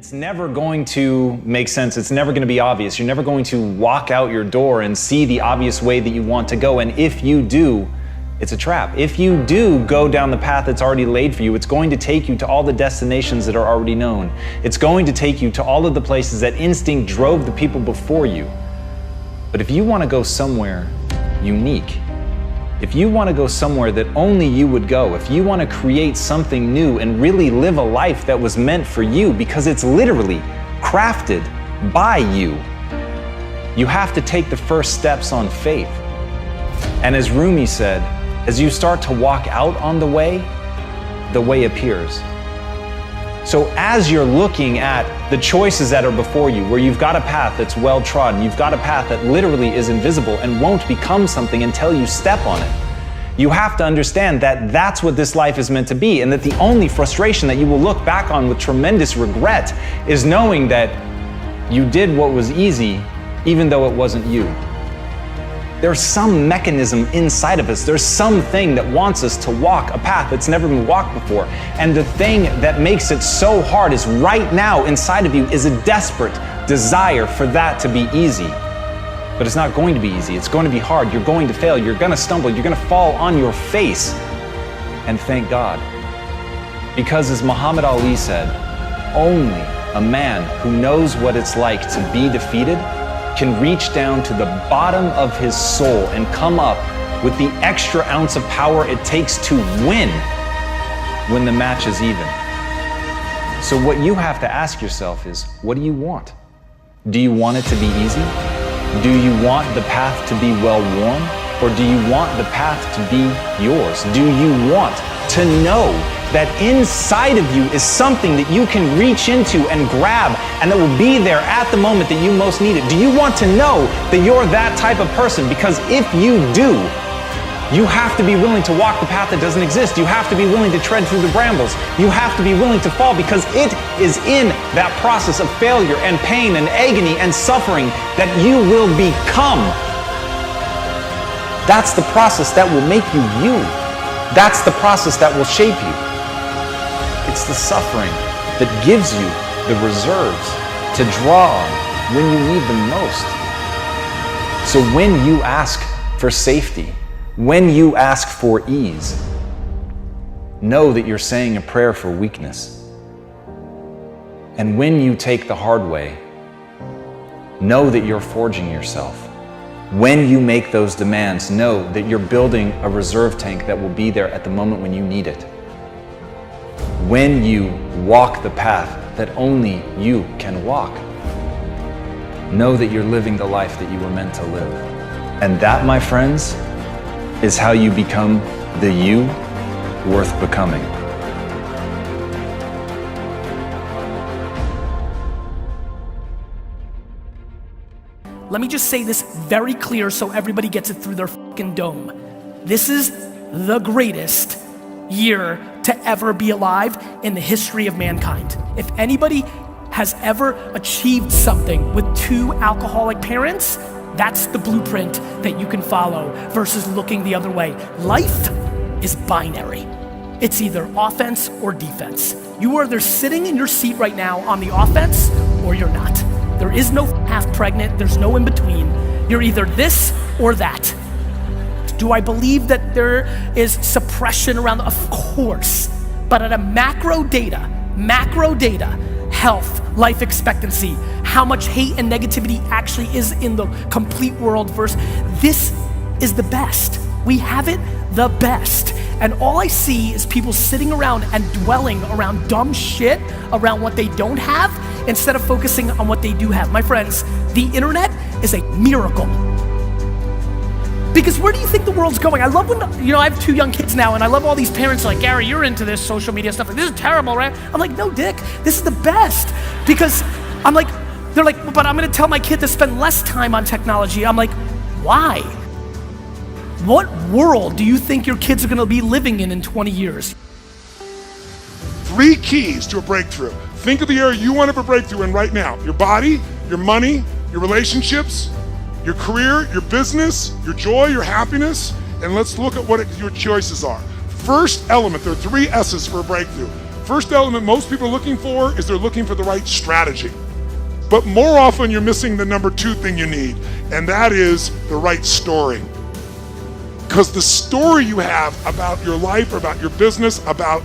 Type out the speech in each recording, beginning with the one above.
It's never going to make sense. It's never going to be obvious. You're never going to walk out your door and see the obvious way that you want to go. And if you do, it's a trap. If you do go down the path that's already laid for you, it's going to take you to all the destinations that are already known. It's going to take you to all of the places that instinct drove the people before you. But if you want to go somewhere unique, if you want to go somewhere that only you would go, if you want to create something new and really live a life that was meant for you, because it's literally crafted by you, you have to take the first steps on faith. And as Rumi said, as you start to walk out on the way appears. So as you're looking at the choices that are before you, where you've got a path that's well trodden, you've got a path that literally is invisible and won't become something until you step on it, you have to understand that that's what this life is meant to be, and that the only frustration that you will look back on with tremendous regret is knowing that you did what was easy, even though it wasn't you. There's some mechanism inside of us. There's something that wants us to walk a path that's never been walked before. And the thing that makes it so hard is right now inside of you is a desperate desire for that to be easy. But it's not going to be easy. It's going to be hard. You're going to fail. You're going to stumble. You're going to fall on your face. And thank God. Because as Muhammad Ali said, only a man who knows what it's like to be defeated can reach down to the bottom of his soul and come up with the extra ounce of power it takes to win when the match is even. So what you have to ask yourself is, what do you want? Do you want it to be easy? Do you want the path to be well-worn? Or do you want the path to be yours? Do you want to know that inside of you is something that you can reach into and grab and that will be there at the moment that you most need it? Do you want to know that you're that type of person? Because if you do, you have to be willing to walk the path that doesn't exist. You have to be willing to tread through the brambles. You have to be willing to fall, because it is in that process of failure and pain and agony and suffering that you will become. That's the process that will make you you. That's the process that will shape you. It's the suffering that gives you the reserves to draw on when you need them most. So when you ask for safety, when you ask for ease, know that you're saying a prayer for weakness. And when you take the hard way, know that you're forging yourself. When you make those demands, know that you're building a reserve tank that will be there at the moment when you need it. When you walk the path that only you can walk, know that you're living the life that you were meant to live. And that, my friends, is how you become the you worth becoming. Let me just say this very clear so everybody gets it through their fucking dome. This is the greatest year to ever be alive in the history of mankind. If anybody has ever achieved something with two alcoholic parents, that's the blueprint that you can follow versus looking the other way. Life is binary. It's either offense or defense. You are either sitting in your seat right now on the offense or you're not. There is no half pregnant, there's no in between. You're either this or that. Do I believe that there is suppression around? Of course. But at a macro data, health, life expectancy, how much hate and negativity actually is in the complete world versus this is the best. We have it the best. And all I see is people sitting around and dwelling around dumb shit around what they don't have instead of focusing on what they do have. My friends, the internet is a miracle. Because where do you think the world's going? I love when, I have 2 young kids now, and I love all these parents like, Gary, you're into this social media stuff. Like, this is terrible, right? I'm like, no, Dick, this is the best. Because I'm like, they're like, but I'm gonna tell my kid to spend less time on technology. I'm like, why? What world do you think your kids are gonna be living in 20 years? 3 keys to a breakthrough. Think of the area you want to have a breakthrough in right now. Your body, your money, your relationships, your career, your business, your joy, your happiness, and let's look at what your choices are. First element, there are 3 S's for a breakthrough. First element most people are looking for is they're looking for the right strategy. But more often you're missing the number 2 thing you need, and that is the right story. Because the story you have about your life, or about your business, about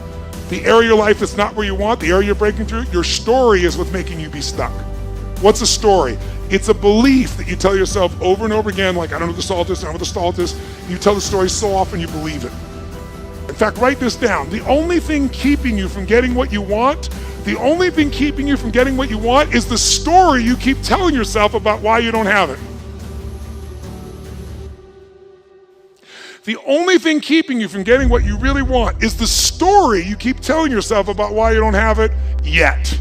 the area of your life that's not where you want, the area you're breaking through, your story is what's making you be stuck. What's a story? It's a belief that you tell yourself over and over again, like, I don't know what the salt is, I don't know what the salt is. You tell the story so often you believe it. In fact, write this down. The only thing keeping you from getting what you want, the only thing keeping you from getting what you want is the story you keep telling yourself about why you don't have it. The only thing keeping you from getting what you really want is the story you keep telling yourself about why you don't have it yet.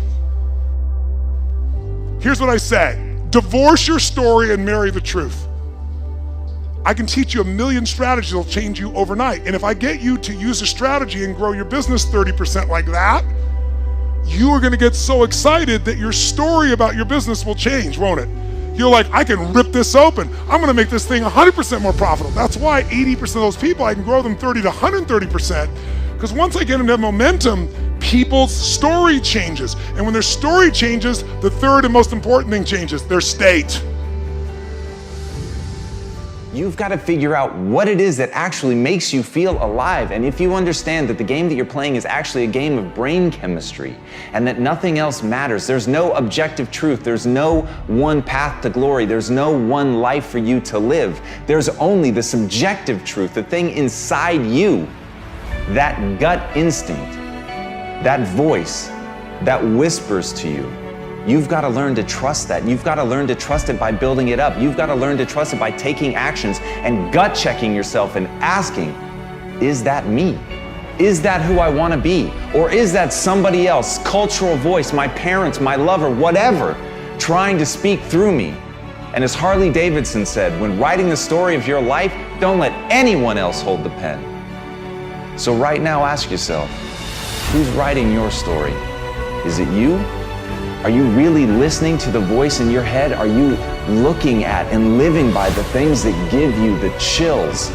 Here's what I say. Divorce your story and marry the truth. I can teach you a million strategies that'll change you overnight. And if I get you to use a strategy and grow your business 30% like that, you are gonna get so excited that your story about your business will change, won't it? You're like, I can rip this open. I'm gonna make this thing 100% more profitable. That's why 80% of those people, I can grow them 30 to 130%. Because once I get them to have momentum, people's story changes. And when their story changes, the third and most important thing changes, their state. You've got to figure out what it is that actually makes you feel alive. And if you understand that the game that you're playing is actually a game of brain chemistry and that nothing else matters, there's no objective truth, there's no one path to glory, there's no one life for you to live. There's only the subjective truth, the thing inside you, that gut instinct, that voice that whispers to you. You've got to learn to trust that. You've got to learn to trust it by building it up. You've got to learn to trust it by taking actions and gut checking yourself and asking, is that me? Is that who I want to be? Or is that somebody else, cultural voice, my parents, my lover, whatever, trying to speak through me? And as Harley Davidson said, when writing the story of your life, don't let anyone else hold the pen. So right now ask yourself, who's writing your story? Is it you? Are you really listening to the voice in your head? Are you looking at and living by the things that give you the chills?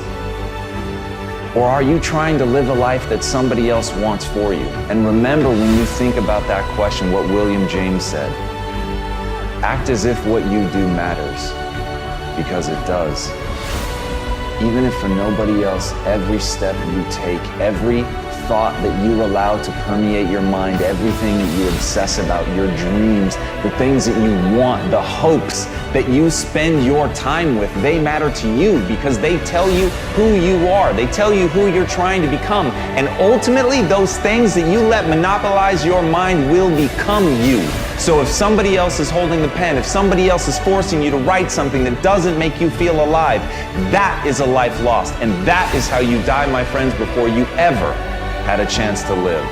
Or are you trying to live a life that somebody else wants for you? And remember, when you think about that question, what William James said. Act as if what you do matters, because it does. Even if for nobody else, every step you take, every thought that you allow to permeate your mind, everything that you obsess about, your dreams, the things that you want, the hopes that you spend your time with, they matter to you because they tell you who you are. They tell you who you're trying to become. And ultimately, those things that you let monopolize your mind will become you. So if somebody else is holding the pen, if somebody else is forcing you to write something that doesn't make you feel alive, that is a life lost. And that is how you die, my friends, before you ever had a chance to live.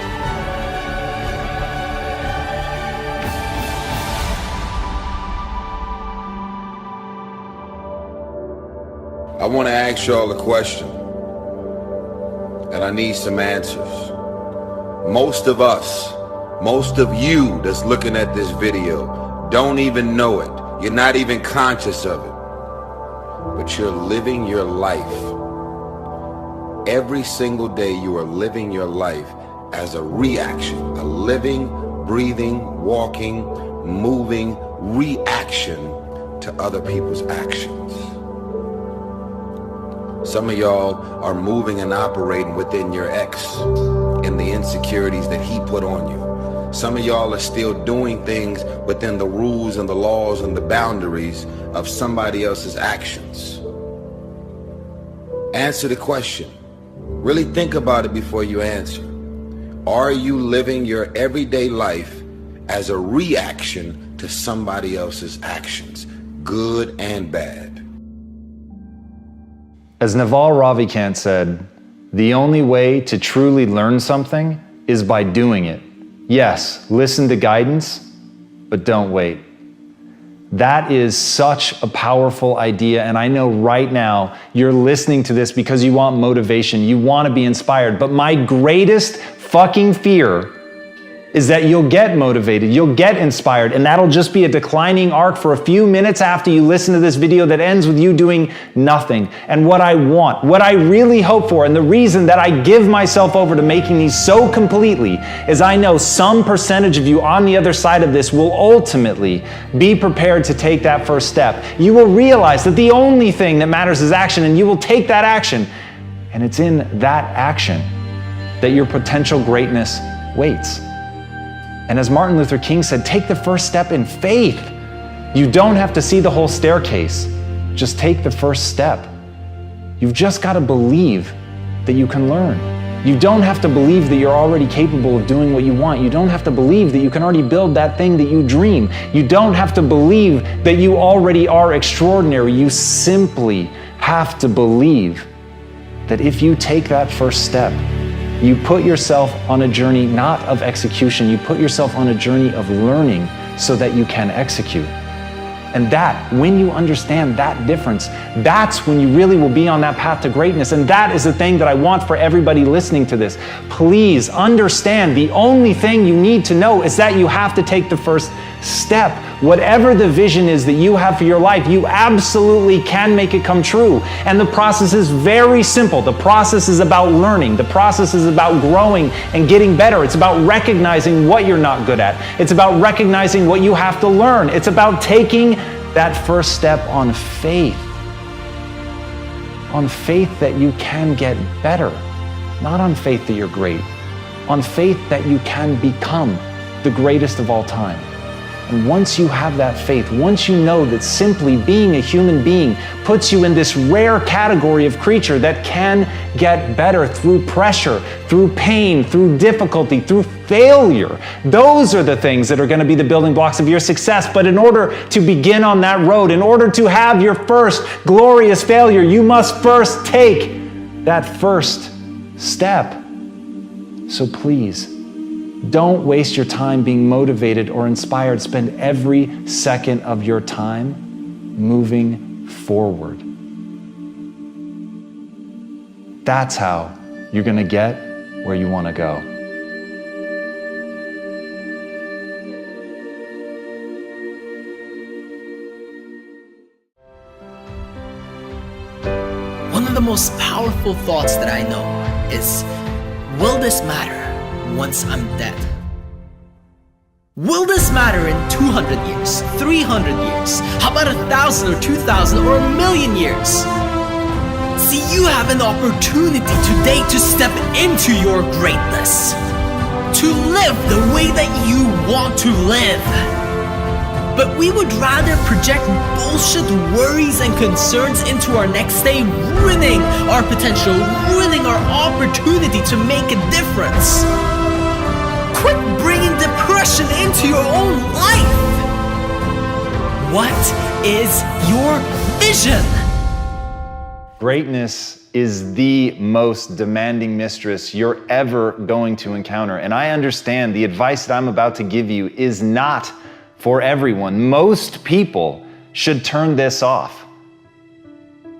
I want to ask y'all a question, and I need some answers. Most of us, most of you that's looking at this video don't even know it. You're not even conscious of it, but you're living your life. Every single day you are living your life as a reaction, a living, breathing, walking, moving reaction to other people's actions. Some of y'all are moving and operating within your ex and the insecurities that he put on you. Some of y'all are still doing things within the rules and the laws and the boundaries of somebody else's actions. Answer the question. Really think about it before you answer. Are you living your everyday life as a reaction to somebody else's actions, good and bad? As Naval Ravikant said, the only way to truly learn something is by doing it. Yes, listen to guidance, but don't wait. That is such a powerful idea, and I know right now you're listening to this because you want motivation, you want to be inspired, but my greatest fucking fear is that you'll get motivated, you'll get inspired, and that'll just be a declining arc for a few minutes after you listen to this video that ends with you doing nothing. And what I want, what I really hope for, and the reason that I give myself over to making these so completely is I know some percentage of you on the other side of this will ultimately be prepared to take that first step. You will realize that the only thing that matters is action, and you will take that action. And it's in that action that your potential greatness waits. And as Martin Luther King said, take the first step in faith. You don't have to see the whole staircase. Just take the first step. You've just got to believe that you can learn. You don't have to believe that you're already capable of doing what you want. You don't have to believe that you can already build that thing that you dream. You don't have to believe that you already are extraordinary. You simply have to believe that if you take that first step, you put yourself on a journey not of execution, you put yourself on a journey of learning so that you can execute. And that, when you understand that difference, that's when you really will be on that path to greatness. And that is the thing that I want for everybody listening to this. Please understand, the only thing you need to know is that you have to take the first step. Whatever the vision is that you have for your life, you absolutely can make it come true. And the process is very simple. The process is about learning. The process is about growing and getting better. It's about recognizing what you're not good at. It's about recognizing what you have to learn. It's about taking that first step on faith. On faith that you can get better. Not on faith that you're great. On faith that you can become the greatest of all time. And once you have that faith, once you know that simply being a human being puts you in this rare category of creature that can get better through pressure, through pain, through difficulty, through failure, those are the things that are going to be the building blocks of your success. But in order to begin on that road, in order to have your first glorious failure, you must first take that first step. So please, don't waste your time being motivated or inspired. Spend every second of your time moving forward. That's how you're going to get where you want to go. One of the most powerful thoughts that I know is, will this matter once I'm dead? Will this matter in 200 years, 300 years? How about 1,000 or 2,000 or 1,000,000 years? See, you have an opportunity today to step into your greatness, to live the way that you want to live. But we would rather project bullshit worries and concerns into our next day, ruining our potential, ruining our opportunity to make a difference. Quit bringing depression into your own life. What is your vision? Greatness is the most demanding mistress you're ever going to encounter. And I understand the advice that I'm about to give you is not for everyone. Most people should turn this off.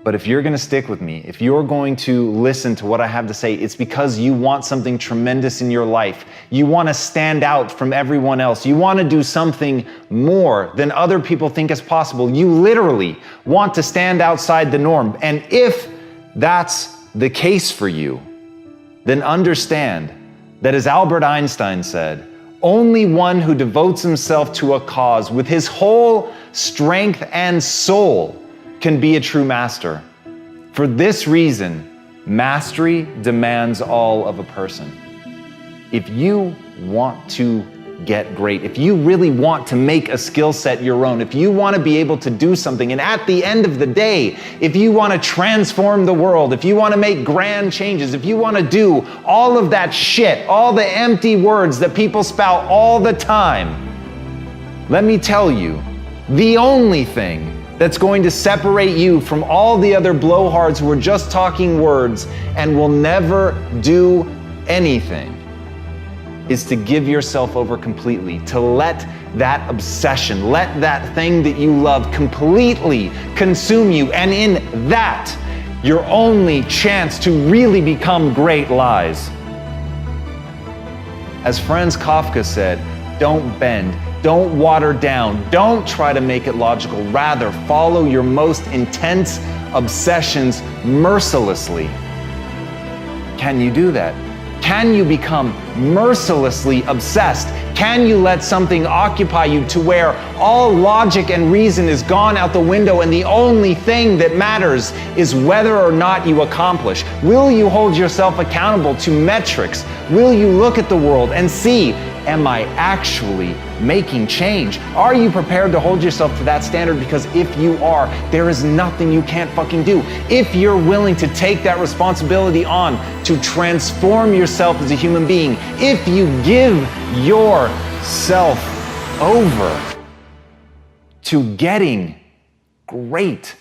But if you're going to stick with me, if you're going to listen to what I have to say, it's because you want something tremendous in your life. You want to stand out from everyone else. You want to do something more than other people think is possible. You literally want to stand outside the norm. And if that's the case for you, then understand that, as Albert Einstein said, only one who devotes himself to a cause with his whole strength and soul can be a true master. For this reason, mastery demands all of a person. If you want to get great, if you really want to make a skill set your own, if you want to be able to do something, and at the end of the day, if you want to transform the world, if you want to make grand changes, if you want to do all of that shit, all the empty words that people spout all the time, let me tell you, the only thing that's going to separate you from all the other blowhards who are just talking words and will never do anything is to give yourself over completely, to let that obsession, let that thing that you love completely consume you. And in that, your only chance to really become great lies. As Franz Kafka said, don't bend, don't water down, don't try to make it logical. Rather, follow your most intense obsessions mercilessly. Can you do that? Can you become mercilessly obsessed? Can you let something occupy you to where all logic and reason is gone out the window and the only thing that matters is whether or not you accomplish? Will you hold yourself accountable to metrics? Will you look at the world and see, am I actually making change? Are you prepared to hold yourself to that standard? Because if you are, there is nothing you can't fucking do. If you're willing to take that responsibility on to transform yourself as a human being, if you give yourself over to getting great,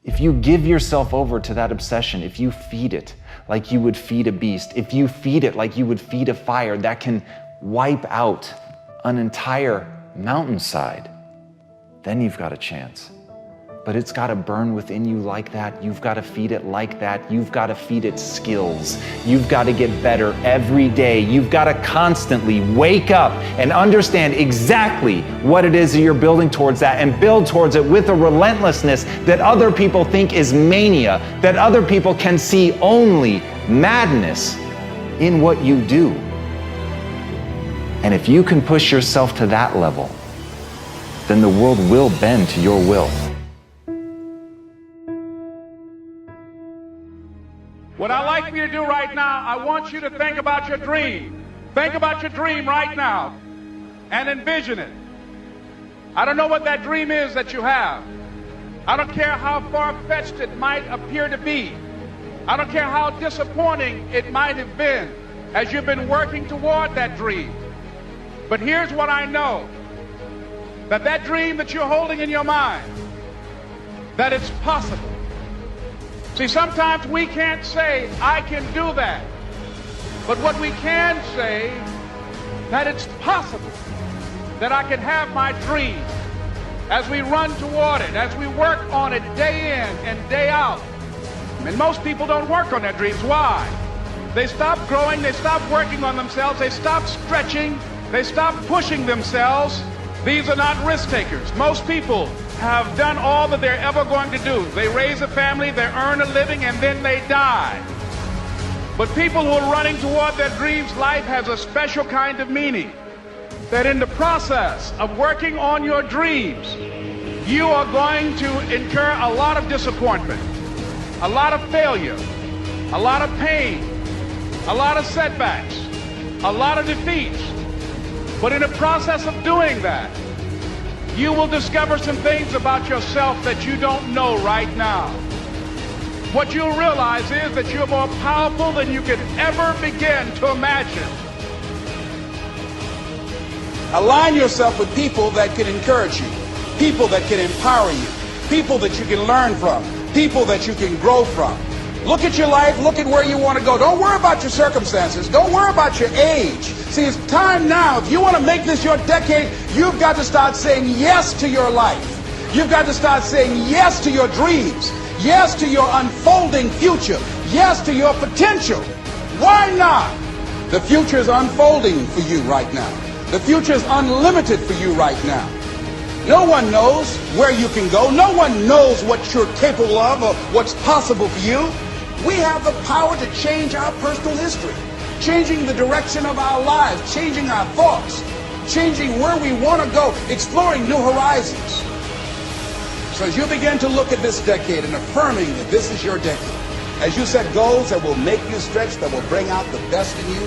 if you give yourself over to that obsession, if you feed it like you would feed a beast, if you feed it like you would feed a fire that can wipe out an entire mountainside, then you've got a chance. But it's got to burn within you like that. You've got to feed it like that. You've got to feed it skills. You've got to get better every day. You've got to constantly wake up and understand exactly what it is that you're building towards that, and build towards it with a relentlessness that other people think is mania, that other people can see only madness in what you do. And if you can push yourself to that level, then the world will bend to your will. What I'd like for you to do right now, I want you to think about your dream. Think about your dream right now and envision it. I don't know what that dream is that you have. I don't care how far-fetched it might appear to be. I don't care how disappointing it might have been as you've been working toward that dream. But here's what I know, that dream that you're holding in your mind, that it's possible. See, sometimes we can't say, I can do that. But what we can say, that it's possible that I can have my dream as we run toward it, as we work on it day in and day out. And most people don't work on their dreams. Why? They stop growing, they stop working on themselves, they stop stretching, they stop pushing themselves. These are not risk takers. Most people have done all that they're ever going to do. They raise a family, they earn a living, and then they die. But people who are running toward their dreams, life has a special kind of meaning. That in the process of working on your dreams, you are going to incur a lot of disappointment, a lot of failure, a lot of pain, a lot of setbacks, a lot of defeats. But in the process of doing that, you will discover some things about yourself that you don't know right now. What you'll realize is that you're more powerful than you could ever begin to imagine. Align yourself with people that can encourage you, people that can empower you, people that you can learn from, people that you can grow from. Look at your life, look at where you want to go. Don't worry about your circumstances. Don't worry about your age. See, it's time now. If you want to make this your decade, you've got to start saying yes to your life. You've got to start saying yes to your dreams, yes to your unfolding future, yes to your potential. Why not? The future is unfolding for you right now. The future is unlimited for you right now. No one knows where you can go. No one knows what you're capable of or what's possible for you. We have the power to change our personal history, changing the direction of our lives, changing our thoughts, changing where we want to go, exploring new horizons. So as you begin to look at this decade and affirming that this is your decade, as you set goals that will make you stretch, that will bring out the best in you,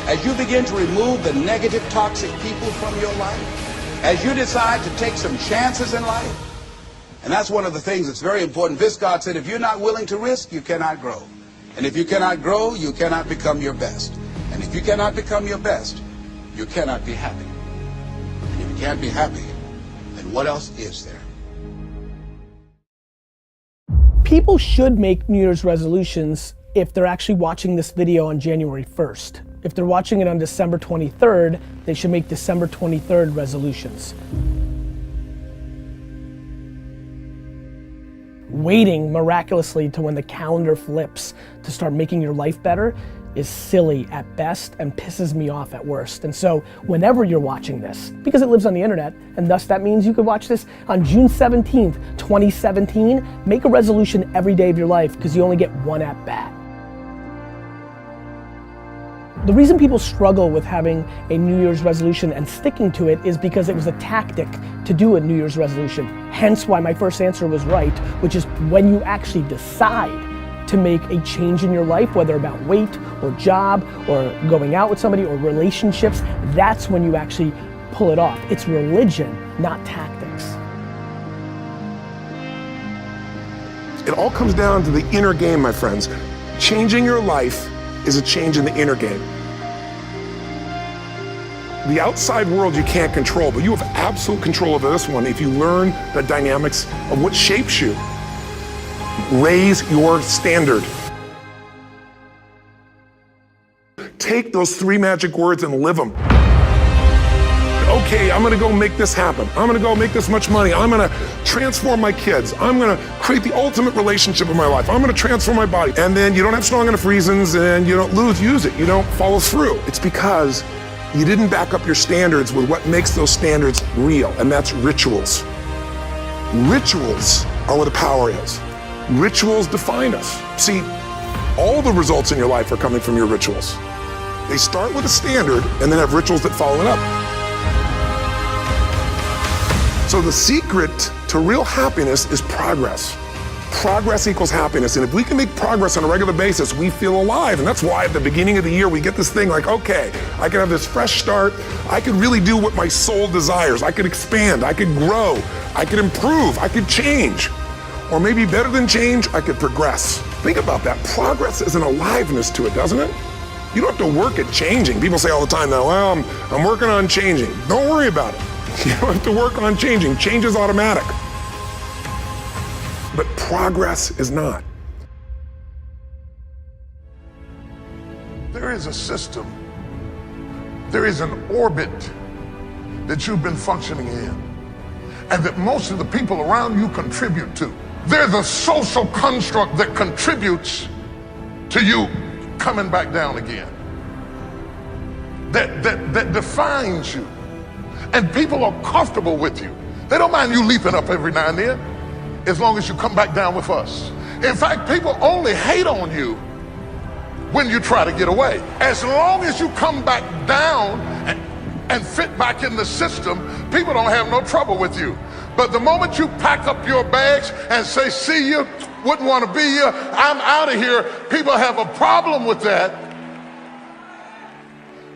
as you begin to remove the negative, toxic people from your life, as you decide to take some chances in life. And that's one of the things that's very important. Viscott said, if you're not willing to risk, you cannot grow. And if you cannot grow, you cannot become your best. And if you cannot become your best, you cannot be happy. And if you can't be happy, then what else is there? People should make New Year's resolutions if they're actually watching this video on January 1st. If they're watching it on December 23rd, they should make December 23rd resolutions. Waiting miraculously to when the calendar flips to start making your life better, is silly at best and pisses me off at worst. And so whenever you're watching this, because it lives on the internet, and thus that means you could watch this on June 17th, 2017, make a resolution every day of your life because you only get one at bat. The reason people struggle with having a New Year's resolution and sticking to it is because it was a tactic to do a New Year's resolution. Hence why my first answer was right, which is when you actually decide to make a change in your life, whether about weight or job or going out with somebody or relationships, that's when you actually pull it off. It's religion, not tactics. It all comes down to the inner game, my friends. Changing your life is a change in the inner game. The outside world you can't control, but you have absolute control over this one if you learn the dynamics of what shapes you. Raise your standard. Take those 3 magic words and live them. Okay, I'm gonna go make this happen. I'm gonna go make this much money. I'm gonna transform my kids. I'm gonna create the ultimate relationship in my life. I'm gonna transform my body. And then you don't have strong enough reasons and you don't use it. You don't follow through. It's because you didn't back up your standards with what makes those standards real, and that's rituals. Rituals are where the power is. Rituals define us. See, all the results in your life are coming from your rituals. They start with a standard and then have rituals that follow it up. So the secret to real happiness is progress. Progress equals happiness, and if we can make progress on a regular basis, we feel alive, and that's why at the beginning of the year we get this thing like, okay, I can have this fresh start, I could really do what my soul desires, I could expand, I could grow, I could improve, I could change. Or maybe better than change, I could progress. Think about that. Progress is an aliveness to it, doesn't it? You don't have to work at changing. People say all the time now, well, I'm working on changing. Don't worry about it. You don't have to work on changing. Change is automatic. But progress is not. There is a system, there is an orbit that you've been functioning in, and that most of the people around you contribute to. There's a social construct that contributes to you coming back down again. That defines you. And people are comfortable with you. They don't mind you leaping up every now and then, as long as you come back down with us. In fact, people only hate on you when you try to get away. As long as you come back down and fit back in the system, people don't have no trouble with you. But the moment you pack up your bags and say, see you, wouldn't want to be here, I'm out of here, people have a problem with that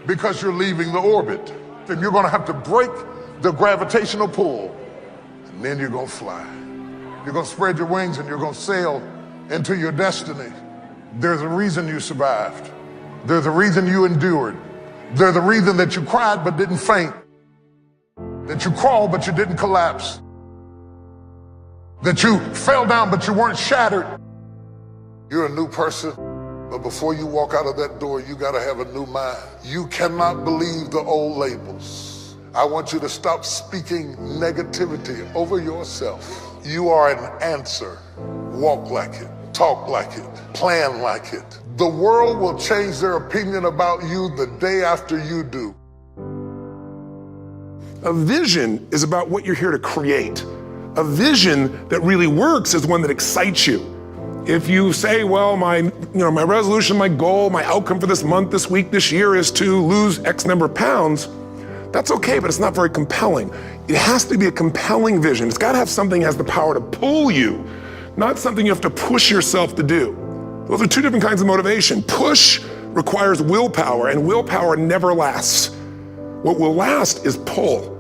because you're leaving the orbit. And you're going to have to break the gravitational pull, and then you're going to fly. You're going to spread your wings and you're going to sail into your destiny. There's a reason you survived. There's a reason you endured. There's a reason that you cried but didn't faint. That you crawled but you didn't collapse. That you fell down but you weren't shattered. You're a new person, but before you walk out of that door, you got to have a new mind. You cannot believe the old labels. I want you to stop speaking negativity over yourself. You are an answer. Walk like it, talk like it, plan like it. The world will change their opinion about you the day after you do. A vision is about what you're here to create. A vision that really works is one that excites you. If you say, well, my resolution, my goal, my outcome for this month, this week, this year is to lose X number of pounds, that's okay, but it's not very compelling. It has to be a compelling vision. It's got to have something that has the power to pull you, not something you have to push yourself to do. Those are two different kinds of motivation. Push requires willpower, and willpower never lasts. What will last is pull.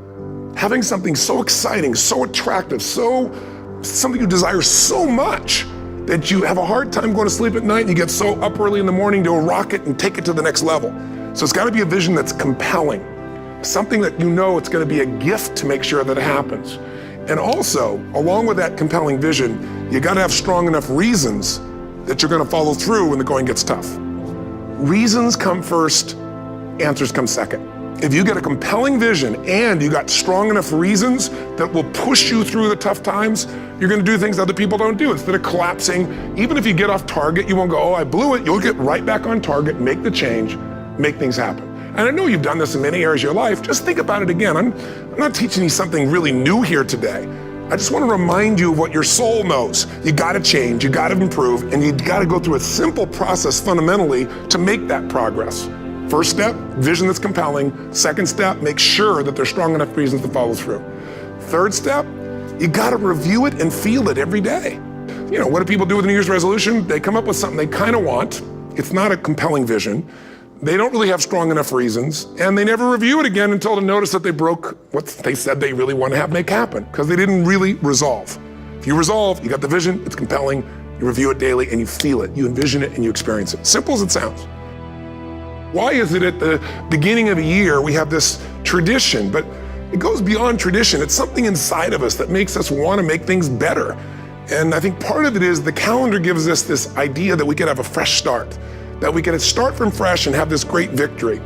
Having something so exciting, so attractive, something you desire so much that you have a hard time going to sleep at night and you get so up early in the morning to rock it and take it to the next level. So it's got to be a vision that's compelling. Something that you know it's going to be a gift to make sure that it happens. And also, along with that compelling vision, you got to have strong enough reasons that you're going to follow through when the going gets tough. Reasons come first, answers come second. If you get a compelling vision and you got strong enough reasons that will push you through the tough times, you're gonna do things other people don't do. Instead of collapsing, even if you get off target, you won't go, oh, I blew it. You'll get right back on target, make the change, make things happen. And I know you've done this in many areas of your life. Just think about it again. I'm not teaching you something really new here today. I just want to remind you of what your soul knows. You gotta change, you gotta improve, and you gotta go through a simple process fundamentally to make that progress. First step, vision that's compelling. Second step, make sure that there's strong enough reasons to follow through. Third step, you gotta review it and feel it every day. You know, what do people do with a New Year's resolution? They come up with something they kind of want. It's not a compelling vision. They don't really have strong enough reasons, and they never review it again until to notice that they broke what they said they really want to have make happen, because they didn't really resolve. If you resolve, you got the vision, it's compelling, you review it daily, and you feel it, you envision it, and you experience it. Simple as it sounds. Why is it at the beginning of a year we have this tradition, but it goes beyond tradition. It's something inside of us that makes us want to make things better. And I think part of it is the calendar gives us this idea that we could have a fresh start, that we can start from fresh and have this great victory.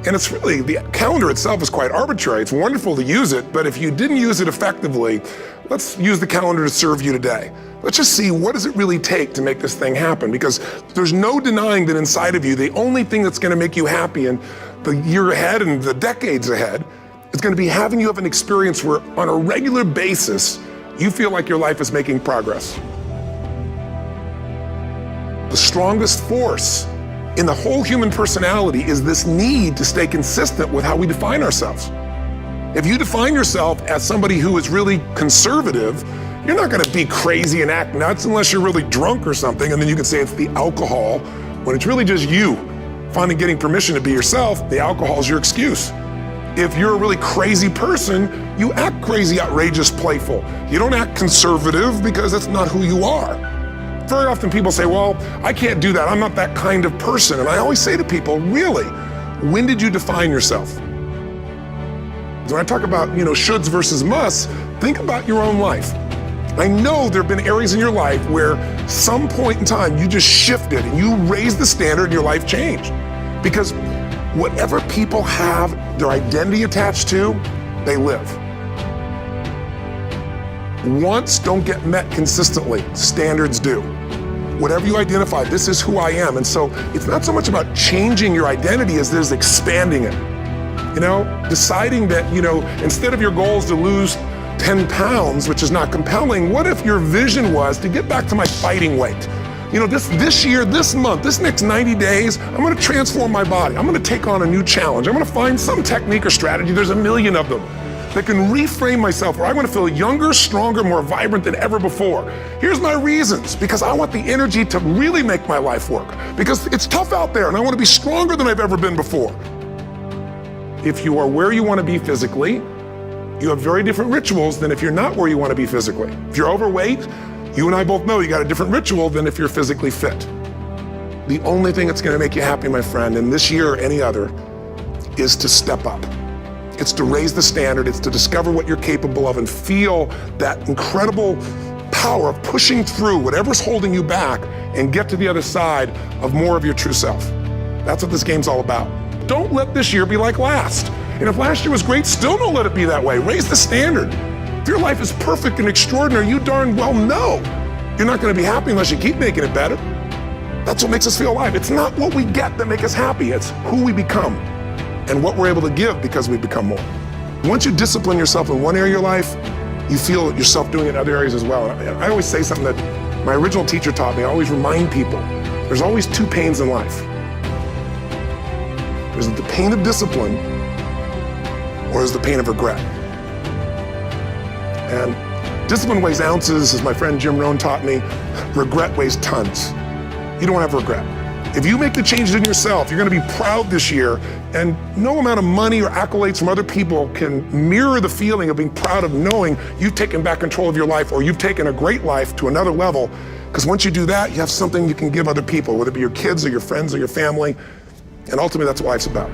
And it's really, the calendar itself is quite arbitrary. It's wonderful to use it, but if you didn't use it effectively, let's use the calendar to serve you today. Let's just see, what does it really take to make this thing happen? Because there's no denying that inside of you, the only thing that's gonna make you happy in the year ahead and the decades ahead is gonna be having you have an experience where on a regular basis, you feel like your life is making progress. The strongest force in the whole human personality is this need to stay consistent with how we define ourselves. If you define yourself as somebody who is really conservative, you're not gonna be crazy and act nuts unless you're really drunk or something, and then you can say it's the alcohol, when it's really just you finally getting permission to be yourself. The alcohol is your excuse. If you're a really crazy person, you act crazy, outrageous, playful. You don't act conservative because that's not who you are. Very often people say, well, I can't do that. I'm not that kind of person. And I always say to people, really, when did you define yourself? When I talk about, shoulds versus musts, think about your own life. I know there have been areas in your life where some point in time you just shifted and you raised the standard and your life changed. Because whatever people have their identity attached to, they live. Wants don't get met consistently, standards do. Whatever you identify, this is who I am. And so it's not so much about changing your identity as it is expanding it. Deciding that, instead of your goals to lose 10 pounds, which is not compelling, what if your vision was to get back to my fighting weight? This year, this month, this next 90 days, I'm gonna transform my body. I'm gonna take on a new challenge. I'm gonna find some technique or strategy, there's a million of them, that can reframe myself where I want to feel younger, stronger, more vibrant than ever before. Here's my reasons, because I want the energy to really make my life work, because it's tough out there and I want to be stronger than I've ever been before. If you are where you want to be physically, you have very different rituals than if you're not where you want to be physically. If you're overweight, you and I both know you got a different ritual than if you're physically fit. The only thing that's going to make you happy, my friend, and this year or any other, is to step up. It's to raise the standard, it's to discover what you're capable of and feel that incredible power of pushing through whatever's holding you back and get to the other side of more of your true self. That's what this game's all about. Don't let this year be like last. And if last year was great, still don't let it be that way. Raise the standard. If your life is perfect and extraordinary, you darn well know you're not gonna be happy unless you keep making it better. That's what makes us feel alive. It's not what we get that makes us happy, it's who we become and what we're able to give because we become more. Once you discipline yourself in one area of your life, you feel yourself doing it in other areas as well. I always say something that my original teacher taught me. I always remind people, there's always two pains in life. There's the pain of discipline, or there's the pain of regret. And discipline weighs ounces, as my friend Jim Rohn taught me. Regret weighs tons. You don't have regret. If you make the changes in yourself, you're gonna be proud this year, and no amount of money or accolades from other people can mirror the feeling of being proud of knowing you've taken back control of your life, or you've taken a great life to another level. Because once you do that, you have something you can give other people, whether it be your kids or your friends or your family, and ultimately that's what life's about.